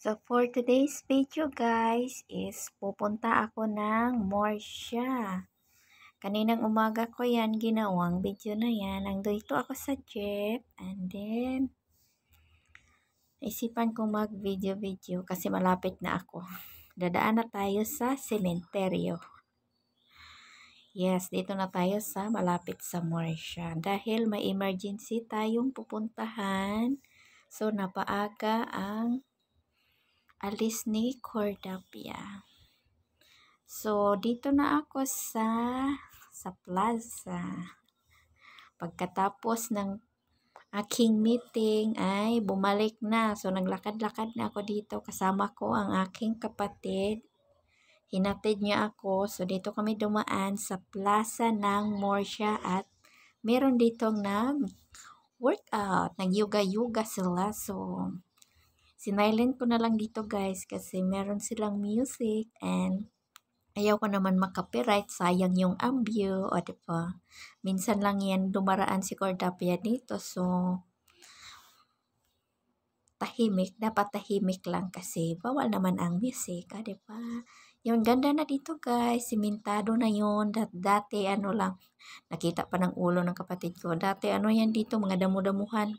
So, for today's video guys is pupunta ako ng Morsha. Kaninang umaga ko yan ginawang video na yan. Nandito ako sa jeep and then isipan ko mag video kasi malapit na ako. Dadaan na tayo sa sementeryo. Yes, dito na tayo sa malapit sa Morsha. Dahil may emergency tayong pupuntahan. So, napaaga ang alis ni Cordapia. So, dito na ako sa plaza. Pagkatapos ng aking meeting ay bumalik na. So, naglakad-lakad na ako dito. Kasama ko ang aking kapatid. Hinatid niya ako. So, dito kami dumaan sa plaza ng Morsha at meron ditong nag-workout. Nag-yoga-yoga sila. So, sinilent ko na lang dito guys kasi meron silang music and ayaw ko naman makapiright, sayang yung ambyo, o diba? Minsan lang yan dumaraan si Cordapia dito, so tahimik, dapat tahimik lang kasi bawal naman ang music, o diba? Yung ganda na dito guys, simentado na yun, dati ano lang, nakita pa ng ulo ng kapatid ko, dati ano yan dito, mga damo-damuhan,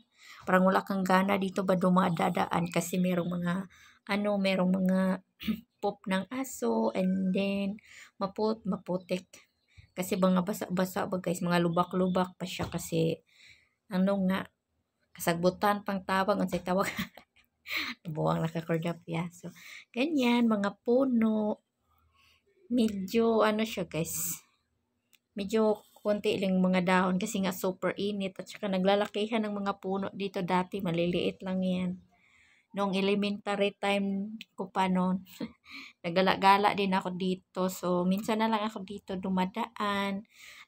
parang wala kang gana dito ba dumadadaan kasi merong mga poop ng aso and then maputik kasi mga basa-basa ba guys, mga lubak-lubak pa siya kasi kasagbutan pang tawag unsay tawag buwang nakakordapya. So ganyan, mga puno, medyo siya guys, medyo konti lang mga dahon kasi nga super init at saka naglalakihan ng mga puno dito. Dati maliliit lang yan noong elementary time ko pa noon. Nagala-gala din ako dito. So, minsan na lang ako dito dumadaan.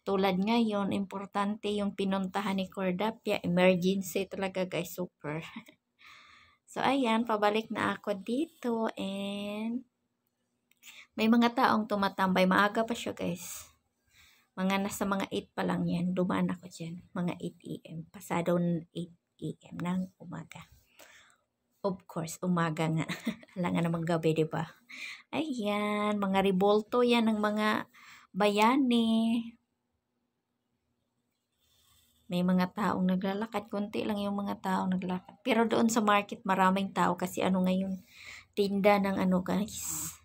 Tulad ngayon, importante yung pinuntahan ni Cordapia. Emergency talaga guys, super. So, ayan, pabalik na ako dito and may mga taong tumatambay. Maaga pa siya guys. Nasa mga 8 pa lang yan. Dumaan ako dyan. Mga 8 a.m. Pasado 8 a.m. ng umaga. Of course, umaga nga. Alangan namang gabi, diba? Ayan, mga rebolto yan ng mga bayani. May mga taong naglalakad. Kunti lang yung mga taong naglalakad. Pero doon sa market, maraming tao kasi ngayon, tinda ng guys.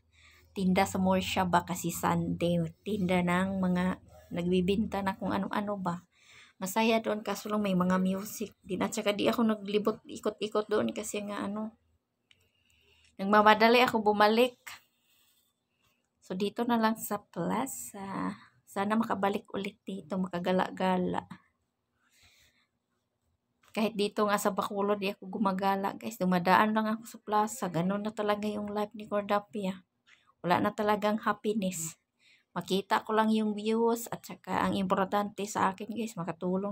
Tinda sa Morsha ba kasi Sunday. Tinda ng mga nagbibinta na kung ano-ano ba. Masaya doon kaso lang may mga music din. At saka di ako naglibot, ikot-ikot doon kasi nga nagmamadali ako bumalik. So, dito na lang sa plaza. Sana makabalik ulit dito, makagala-gala. Kahit dito nga sa Bacolod, di ako gumagala guys. Dumadaan lang ako sa plaza. Ganun na talaga yung life ni Cordapia. Wala na talagang happiness. Makita ko lang yung views at saka ang importante sa akin guys, makatulong.